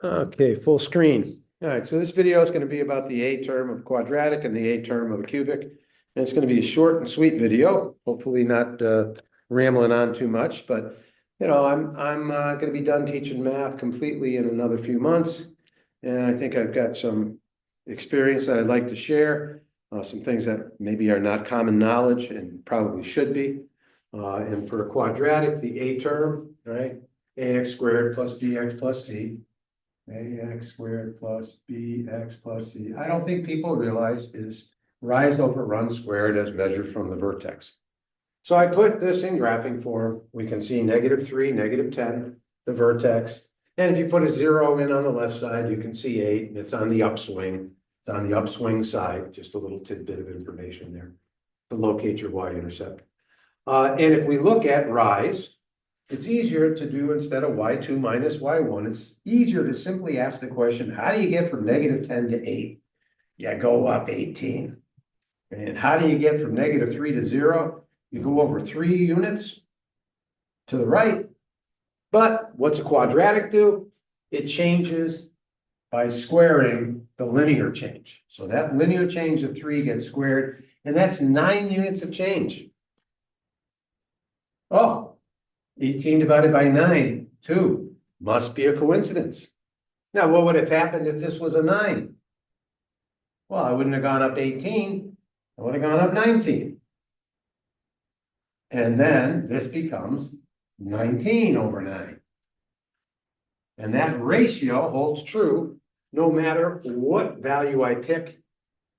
Okay, full screen. All right, so this video is going to be about the A term of quadratic and the A term of a cubic. And it's going to be a short and sweet video, hopefully not rambling on too much, but I'm going to be done teaching math completely in another few months. And I think I've got some experience that I'd like to share, some things that maybe are not common knowledge and probably should be. And for a quadratic, the A term, right? AX squared plus BX plus C. AX squared plus BX plus C. I don't think people realize is rise over run squared as measured from the vertex. So I put this in graphing form. We can see -3, -10, the vertex. And if you put a 0 in on the left side, you can see 8, and it's on the upswing. It's on the upswing side, just a little tidbit of information there to locate your y-intercept. And if we look at rise, it's easier to do instead of y2 minus y1. It's easier to simply ask the question, how do you get from -10 to 8? You go up 18. And how do you get from -3 to 0? You go over 3 units to the right. But what's a quadratic do? It changes by squaring the linear change. So that linear change of 3 gets squared, and that's 9 units of change. Oh. 18 divided by 9, 2. Must be a coincidence. Now, what would have happened if this was a 9? Well, I wouldn't have gone up 18. I would have gone up 19. And then this becomes 19 over 9. And that ratio holds true no matter what value I pick,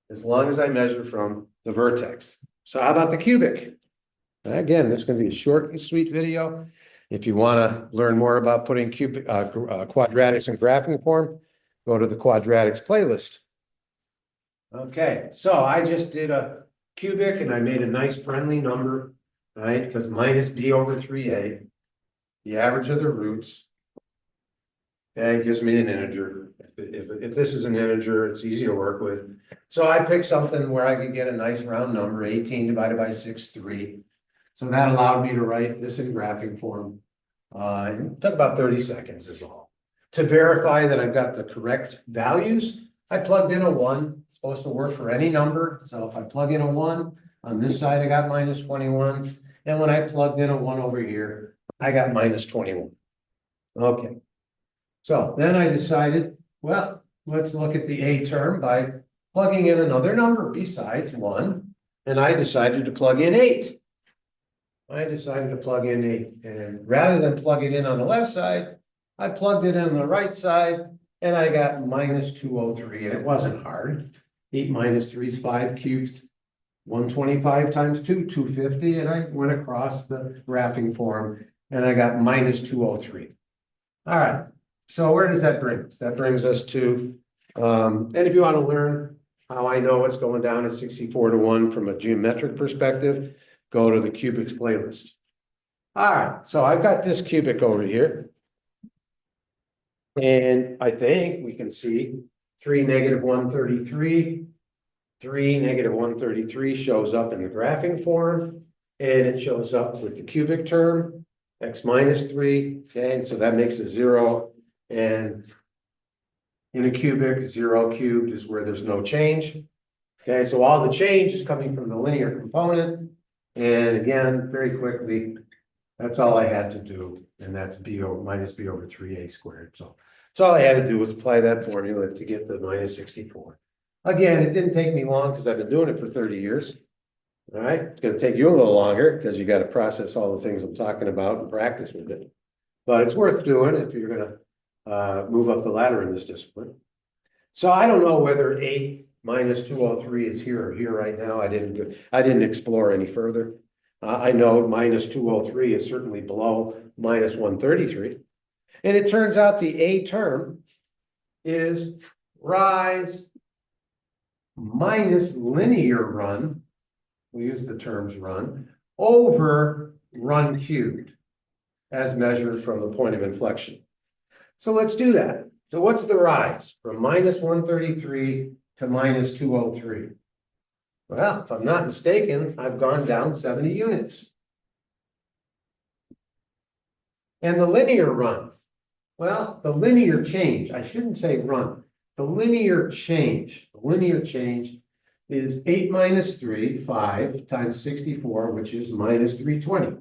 as long as I measure from the vertex. So how about the cubic? Again, this is going to be a short and sweet video. If you want to learn more about putting quadratics in graphing form, go to the quadratics playlist. Okay, so I just did a cubic and I made a nice friendly number, right? Because minus b over 3a, the average of the roots, okay, gives me an integer. If this is an integer, it's easy to work with. So I picked something where I could get a nice round number, 18 divided by 6, 3. So that allowed me to write this in graphing form. It took about 30 seconds is all. To verify that I've got the correct values, I plugged in a 1. It's supposed to work for any number. So if I plug in a 1, on this side I got minus 21. And when I plugged in a 1 over here, I got minus 21. Okay. So then I decided, well, let's look at the A term by plugging in another number besides 1. And I decided to plug in 8. I decided to plug in 8, and rather than plug it in on the left side, I plugged it in on the right side, and I got minus 203, and it wasn't hard. 8 minus 3 is 5 cubed. 125 times 2, 250, and I went across the graphing form, and I got minus 203. All right, so where does that bring us? That brings us to, and if you want to learn how I know what's going down at 64 to 1 from a geometric perspective, go to the cubics playlist. All right, so I've got this cubic over here. And I think we can see 3 negative 133. 3 negative 133 shows up in the graphing form. And it shows up with the cubic term, x minus 3. Okay, and so that makes a 0. And in a cubic, 0 cubed is where there's no change. Okay, so all the change is coming from the linear component. And again, very quickly, that's all I had to do. And that's minus b over 3a squared. So all I had to do was apply that formula to get the minus 64. Again, it didn't take me long because I've been doing it for 30 years. All right, it's going to take you a little longer because you got to process all the things I'm talking about and practice with it. But it's worth doing if you're going to move up the ladder in this discipline. So I don't know whether 8 minus 203 is here or here right now. I didn't explore any further. I know minus 203 is certainly below minus 133. And it turns out the A term is rise minus linear run. We use the terms run over run cubed as measured from the point of inflection. So let's do that. So what's the rise from minus 133 to minus 203? Well, if I'm not mistaken, I've gone down 70 units. And the linear run, Well, the linear change, I shouldn't say run, the linear change is 8 minus 3, 5 times 64, which is minus 320.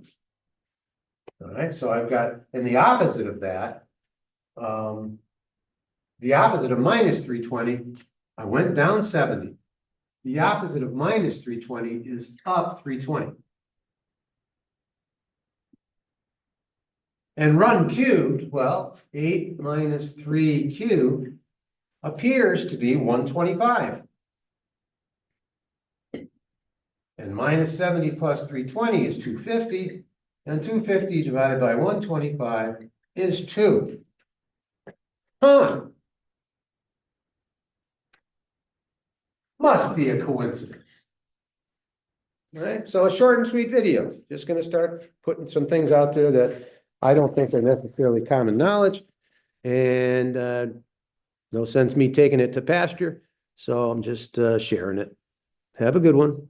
All right, so I've got, and the opposite of that, the opposite of minus 320, I went down 70. The opposite of minus 320 is up 320. And run cubed, well, 8 minus 3 cubed appears to be 125. And minus 70 plus 320 is 250. And 250 divided by 125 is 2. Huh. Must be a coincidence. All right, so a short and sweet video. Just going to start putting some things out there that I don't think are necessarily common knowledge. And no sense me taking it to pasture. So I'm just sharing it. Have a good one.